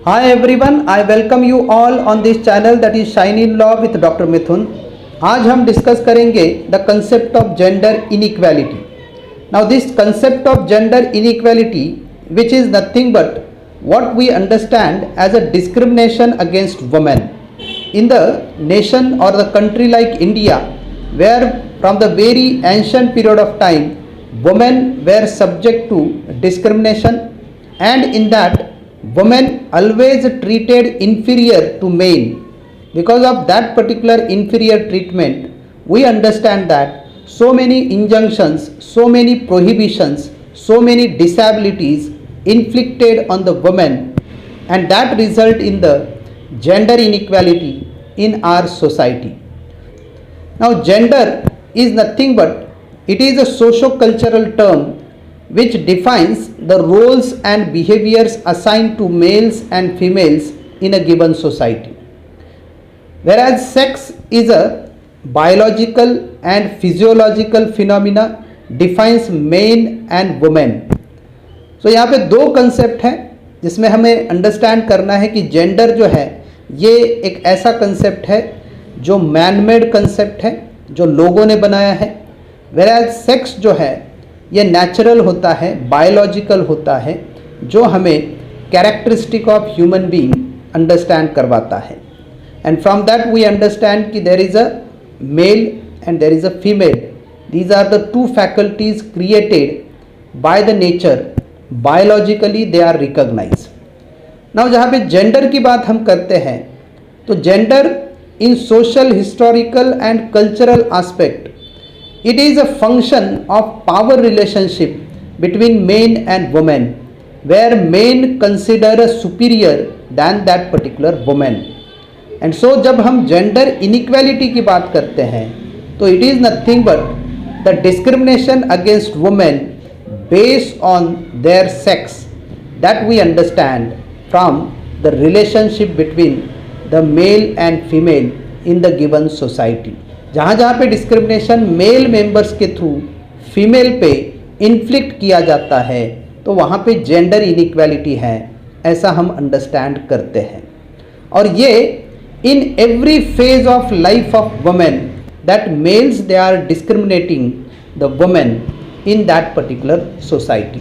Hi everyone, I welcome you all on this channel that is Shine in Law with Dr. Mithun. आज हम discuss करेंगे the concept of gender inequality. Now this concept of gender inequality, which is nothing but what we understand as a discrimination against women in the nation or the country like India, where from the very ancient period of time women were subject to discrimination, and in that women always treated inferior to men. Because of that particular inferior treatment, we understand that so many injunctions, so many prohibitions, so many disabilities inflicted on the women, and that result in the gender inequality in our society. Now gender is nothing but it is a socio-cultural term which defines the roles and behaviors assigned to males and females in a given society. Whereas sex is a biological and physiological phenomena defines men and women. So यहाँ पे दो concept हैं जिसमें हमें understand करना है कि gender जो है ये एक ऐसा कंसेप्ट है जो मैन मेड कंसेप्ट है, जो लोगों ने बनाया है. वेराज सेक्स जो है ये नेचुरल होता है, बायोलॉजिकल होता है, जो हमें characteristic of human being understand करवाता है. And from that we understand कि there is a male and there is a female. These are the two faculties created by the nature, biologically they are recognize. Now जहाँ पे gender की बात हम करते हैं तो gender in social, historical and cultural aspect, it is a function of power relationship between men and women, where men consider a superior than that particular woman. And so जब हम gender inequality की बात करते हैं तो it is nothing but the discrimination against women based on their sex that we understand from the relationship between the male and female in the given society. जहाँ जहाँ पे डिस्क्रिमिनेशन मेल मेंबर्स के through female पे inflict किया जाता है तो वहाँ पे जेंडर इनइक्वालिटी है, ऐसा हम अंडरस्टैंड करते हैं. और ये in every phase of life of women that males they are discriminating the women in that particular society.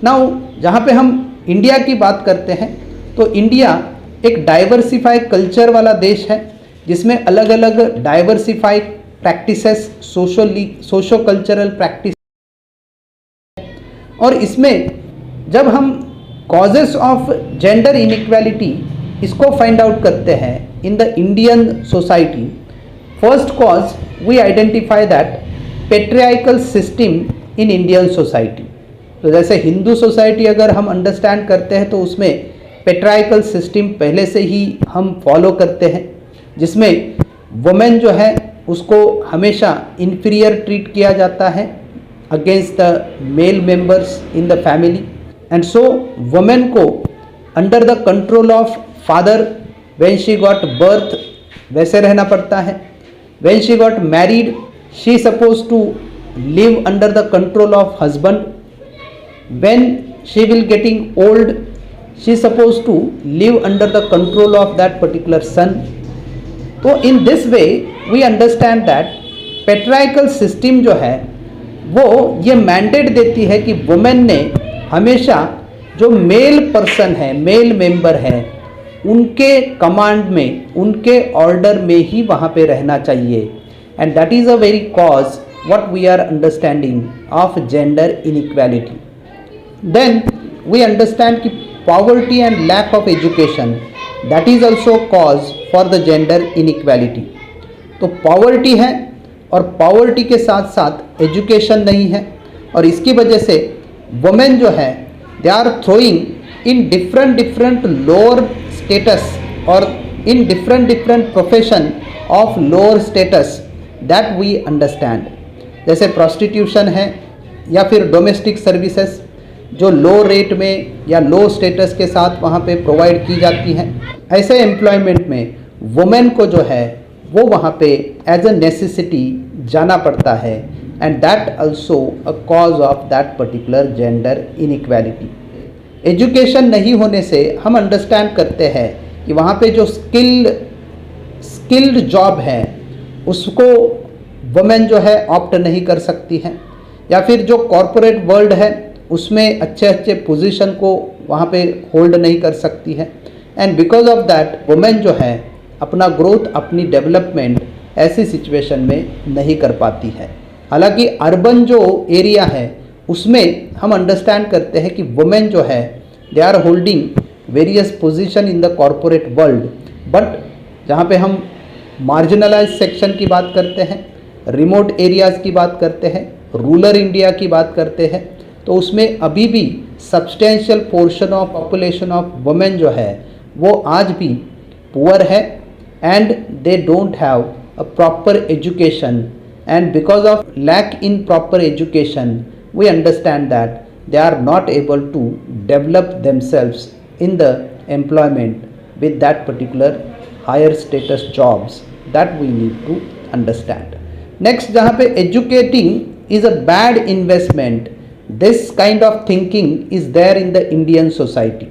Now जहाँ पे हम इंडिया की बात करते हैं तो इंडिया एक डाइवर्सिफाइड कल्चर वाला देश है जिसमें अलग अलग diversified practices, socio cultural practice. और इसमें जब हम कॉजेस ऑफ जेंडर इनइक्वालिटी इसको फाइंड आउट करते हैं in the Indian society, first cause we identify that patriarchal system in Indian society. तो जैसे हिंदू सोसाइटी अगर हम अंडरस्टैंड करते हैं तो उसमें पेट्रियार्कल सिस्टम पहले से ही हम फॉलो करते हैं, जिसमें वुमेन जो है उसको हमेशा इन्फीरियर ट्रीट किया जाता है against the male members in the family. And so women को under the control of father when she got birth वैसे रहना पड़ता है. When she got married she suppose to live under the control of husband. When she will getting old she suppose to live under the control of that particular son. तो in this way we understand that patriarchal system जो है वो ये mandate देती है कि women ने हमेशा जो मेल पर्सन है, मेल मेंबर है, उनके कमांड में, उनके ऑर्डर में ही वहाँ पे रहना चाहिए. And that is a very cause what we are understanding of gender inequality. Then we understand कि poverty and lack of education, that is also cause for the gender inequality. तो poverty है और poverty के साथ साथ education नहीं है, और इसकी वजह से वुमेन जो है they are throwing in different lower status और in different profession of lower status that we understand. जैसे प्रोस्टिट्यूशन है या फिर डोमेस्टिक सर्विसेज जो लो रेट में या लो स्टेटस के साथ वहाँ पे प्रोवाइड की जाती हैं. ऐसे एम्प्लॉयमेंट में वुमेन को जो है वो वहाँ पे एज अ नेसेसिटी जाना पड़ता है, and that also a cause of that particular gender inequality. Education नहीं होने से हम अंडरस्टैंड करते हैं कि वहाँ पे जो स्किल्ड जॉब है उसको वुमेन जो है ऑप्ट नहीं कर सकती हैं, या फिर जो कॉरपोरेट वर्ल्ड है उसमें अच्छे अच्छे पोजीशन को वहाँ पे होल्ड नहीं कर सकती है। And because of that women जो है अपना ग्रोथ, अपनी डेवलपमेंट ऐसी सिचुएशन में नहीं कर पाती है। हालांकि अर्बन जो एरिया है उसमें हम अंडरस्टैंड करते हैं कि वुमेन जो है they are holding various position in the corporate world, but जहाँ पे हम मार्जिनलाइज सेक्शन की बात करते हैं, रिमोट एरियाज़ की बात करते हैं, रूरल इंडिया की बात करते हैं, तो उसमें अभी भी substantial portion of population of women जो है वो आज भी पुअर है and they don't have a proper education, and because of lack in proper education we understand that they are not able to develop themselves in the employment with that particular higher status jobs that we need to understand. Next, जहाँ पे educating is a bad investment, this kind of thinking is there in the Indian society.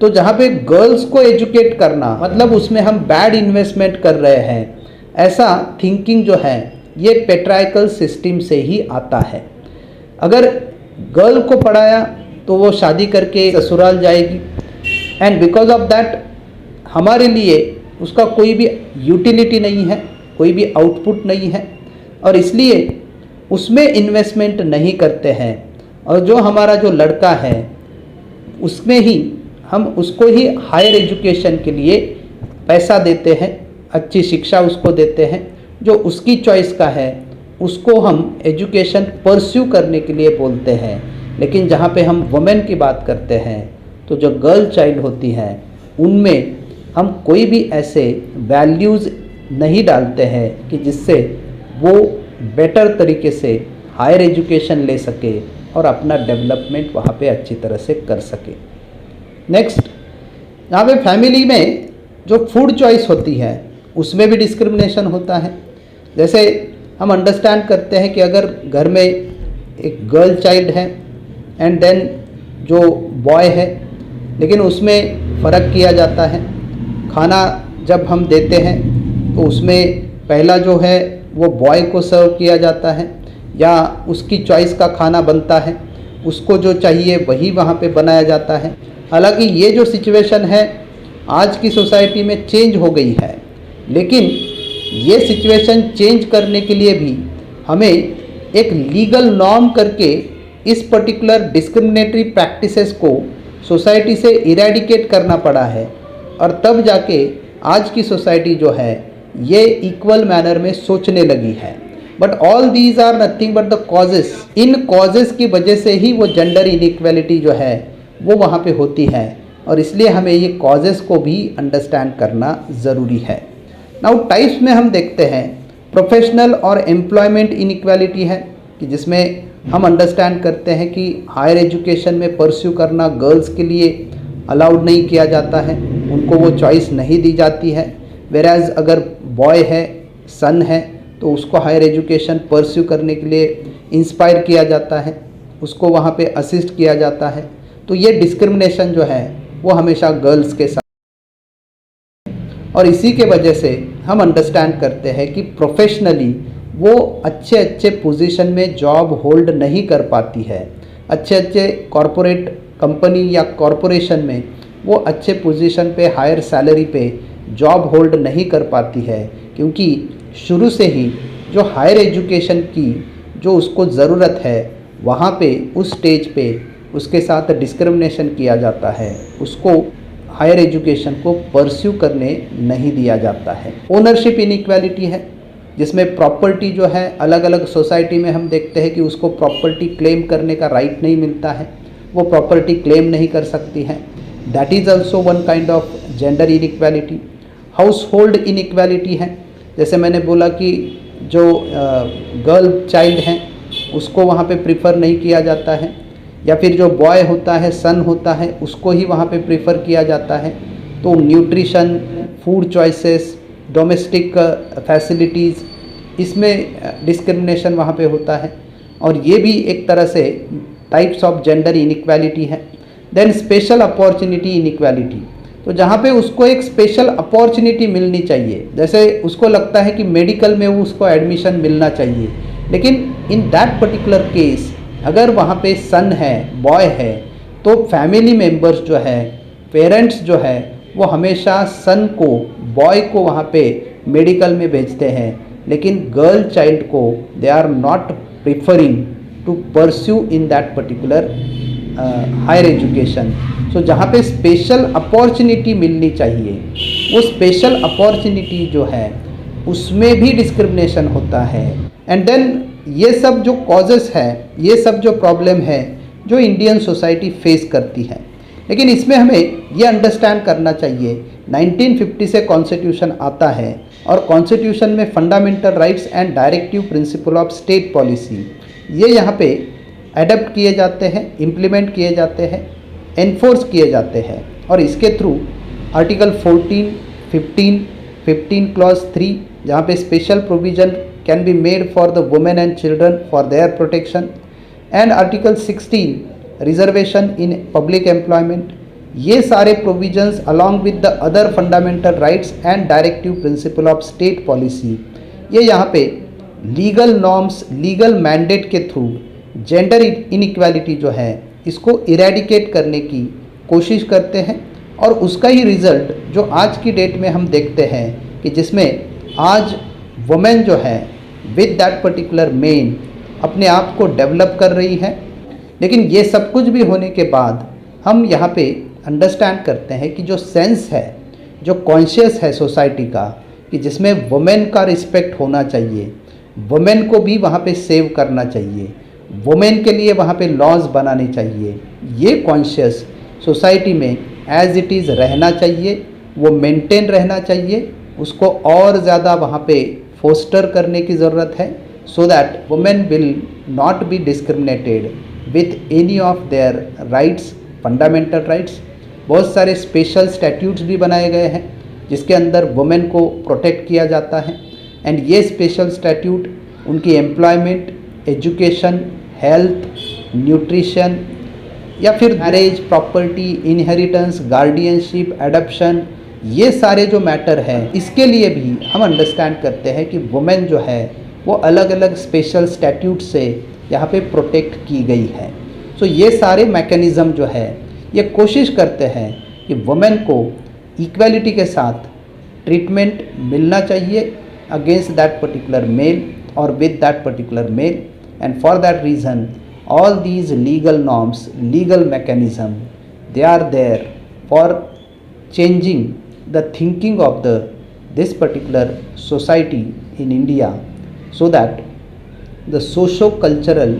तो जहाँ पे girls को educate करना मतलब उसमें हम बैड इन्वेस्टमेंट कर रहे हैं, ऐसा थिंकिंग जो है ये पेट्राइकल सिस्टम से ही आता है। अगर गर्ल को पढ़ाया तो वो शादी करके ससुराल जाएगी, एंड बिकॉज ऑफ दैट हमारे लिए उसका कोई भी यूटिलिटी नहीं है, कोई भी आउटपुट नहीं है, और इसलिए उसमें इन्वेस्टमेंट नहीं करते हैं। और जो हमारा जो लड़का है उसमें ही हम उसको ही हायर एजुकेशन के लिए पैसा देते हैं, अच्छी शिक्षा उसको देते हैं, जो उसकी चॉइस का है उसको हम एजुकेशन परस्यू करने के लिए बोलते हैं। लेकिन जहाँ पे हम वुमेन की बात करते हैं तो जो गर्ल चाइल्ड होती हैं उनमें हम कोई भी ऐसे वैल्यूज़ नहीं डालते हैं कि जिससे वो बेटर तरीके से हायर एजुकेशन ले सके और अपना डेवलपमेंट वहाँ पे अच्छी तरह से कर सके। नेक्स्ट, यहाँ पे फैमिली में जो फूड चॉइस होती है उसमें भी डिस्क्रिमिनेशन होता है। जैसे हम अंडरस्टैंड करते हैं कि अगर घर में एक गर्ल चाइल्ड है एंड देन जो बॉय है, लेकिन उसमें फ़र्क किया जाता है। खाना जब हम देते हैं तो उसमें पहला जो है वो बॉय को सर्व किया जाता है, या उसकी चॉइस का खाना बनता है, उसको जो चाहिए वही वहाँ पे बनाया जाता है। हालांकि ये जो सिचुएशन है आज की सोसाइटी में चेंज हो गई है, लेकिन ये सिचुएशन चेंज करने के लिए भी हमें एक लीगल नॉर्म करके इस पर्टिकुलर डिस्क्रिमिनेटरी प्रैक्टिसेस को सोसाइटी से इरेडिकेट करना पड़ा है, और तब जाके आज की सोसाइटी जो है ये इक्वल मैनर में सोचने लगी है। But all these are nothing but the causes. इन कॉजेस की वजह से ही वो जेंडर इनइक्वालिटी जो है वो वहाँ पे होती है, और इसलिए हमें ये कॉजेस को भी अंडरस्टैंड करना ज़रूरी है। नाउ टाइप्स में हम देखते हैं प्रोफेशनल और एम्प्लॉयमेंट इनइक्वालिटी है, कि जिसमें हम अंडरस्टैंड करते हैं कि हायर एजुकेशन में परस्यू करना गर्ल्स के लिए अलाउड नहीं किया जाता है, उनको वो चॉइस नहीं दी जाती है। वेराज अगर बॉय है, सन है, तो उसको हायर एजुकेशन परस्यू करने के लिए इंस्पायर किया जाता है, उसको वहाँ पे असिस्ट किया जाता है। तो ये डिस्क्रिमिनेशन जो है वो हमेशा गर्ल्स के साथ, और इसी के वजह से हम अंडरस्टैंड करते हैं कि प्रोफेशनली वो अच्छे अच्छे पोजीशन में जॉब होल्ड नहीं कर पाती है। अच्छे अच्छे कॉरपोरेट कंपनी या कॉरपोरेशन में वो अच्छे पोजीशन पे हायर सैलरी पे जॉब होल्ड नहीं कर पाती है, क्योंकि शुरू से ही जो हायर एजुकेशन की जो उसको ज़रूरत है वहाँ पे उस स्टेज पे उसके साथ डिस्क्रिमिनेशन किया जाता है, उसको हायर एजुकेशन को परस्यू करने नहीं दिया जाता है। ओनरशिप इनइक्वालिटी है, जिसमें प्रॉपर्टी जो है अलग अलग सोसाइटी में हम देखते हैं कि उसको प्रॉपर्टी क्लेम करने का राइट नहीं मिलता है, वो प्रॉपर्टी क्लेम नहीं कर सकती है। That is also one kind of gender inequality. House hold inequality है, जैसे मैंने बोला कि जो गर्ल चाइल्ड हैं उसको वहाँ पे प्रिफर नहीं किया जाता है, या फिर जो बॉय होता है, सन होता है, उसको ही वहाँ पे प्रेफर किया जाता है। तो nutrition, food choices, domestic facilities, इसमें डिस्क्रिमिनेशन वहाँ पे होता है, और ये भी एक तरह से टाइप्स ऑफ जेंडर इनइक्वालिटी है। देन स्पेशल अपॉर्चुनिटी इनइक्वालिटी, तो जहाँ पे उसको एक स्पेशल अपॉर्चुनिटी मिलनी चाहिए, जैसे उसको लगता है कि मेडिकल में उसको एडमिशन मिलना चाहिए, लेकिन इन दैट पर्टिकुलर केस अगर वहाँ पे सन है, बॉय है, तो फैमिली मेम्बर्स जो है, पेरेंट्स जो है, वो हमेशा सन को, बॉय को वहाँ पे मेडिकल में भेजते हैं, लेकिन गर्ल चाइल्ड को they are not preferring to pursue in that particular higher education. So जहाँ पे स्पेशल अपॉर्चुनिटी मिलनी चाहिए, वो स्पेशल अपॉर्चुनिटी जो है उसमें भी डिस्क्रिमिनेशन होता है। एंड देन ये सब जो कॉजेस है, ये सब जो प्रॉब्लम है जो इंडियन सोसाइटी फेस करती है, लेकिन इसमें हमें ये अंडरस्टैंड करना चाहिए 1950 से कॉन्स्टिट्यूशन आता है और कॉन्स्टिट्यूशन में fundamental rights and directive principle of state policy ये यहाँ पे एडप्ट किए जाते हैं, इम्प्लीमेंट किए जाते हैं, एनफोर्स किए जाते हैं, और इसके थ्रू आर्टिकल 14, 15 क्लॉज 3 जहाँ पे special provision can be made for the women and children for their protection, and article 16 reservation in public employment, ये सारे provisions along with the other fundamental rights and directive principle of state policy ये यहाँ पे legal norms, legal mandate के through gender inequality जो है इसको eradicate करने की कोशिश करते हैं, और उसका ही रिज़ल्ट जो आज की डेट में हम देखते हैं कि जिसमें आज वुमेन जो है विद दैट पर्टिकुलर मेन अपने आप को डेवलप कर रही है। लेकिन ये सब कुछ भी होने के बाद हम यहाँ पे अंडरस्टैंड करते हैं कि जो सेंस है, जो कॉन्शियस है सोसाइटी का, कि जिसमें वुमेन का रिस्पेक्ट होना चाहिए, वुमेन को भी वहाँ पे सेव करना चाहिए, वुमेन के लिए वहाँ पे लॉज बनाने चाहिए, ये कॉन्शियस सोसाइटी में एज इट इज़ रहना चाहिए, वो मेंटेन रहना चाहिए, उसको और ज़्यादा वहाँ पे फोस्टर करने की ज़रूरत है, so that women will not be discriminated with any of their rights, fundamental rights. बहुत सारे स्पेशल स्टैट्यूट्स भी बनाए गए हैं जिसके अंदर वुमेन को प्रोटेक्ट किया जाता है, एंड ये स्पेशल स्टैट्यूट उनकी एम्प्लॉयमेंट, एजुकेशन, हेल्थ, न्यूट्रिशन या फिर marriage, property, inheritance, guardianship, adoption, ये सारे जो मैटर हैं इसके लिए भी हम अंडरस्टैंड करते हैं कि वुमेन जो है वो अलग अलग स्पेशल स्टैट्यूट से यहाँ पे प्रोटेक्ट की गई है। सो ये सारे मैकेनिज़्म जो है ये कोशिश करते हैं कि वुमेन को इक्वालिटी के साथ ट्रीटमेंट मिलना चाहिए अगेंस्ट दैट पर्टिकुलर मेल और with that particular male, and for that reason all these legal norms, legal mechanism, they are there for changing the thinking of this particular society in India, so that the socio-cultural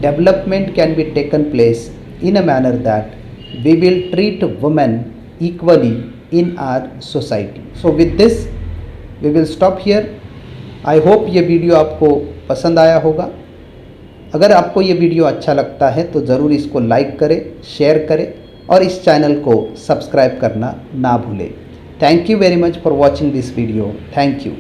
development can be taken place in a manner that we will treat women equally in our society. So with this we will stop here. I hope ये video आपको पसंद आया होगा। अगर आपको ये video अच्छा लगता है तो ज़रूर इसको लाइक करें, शेयर करें और इस चैनल को सब्सक्राइब करना ना भूलें। Thank you very much for watching this video. Thank you.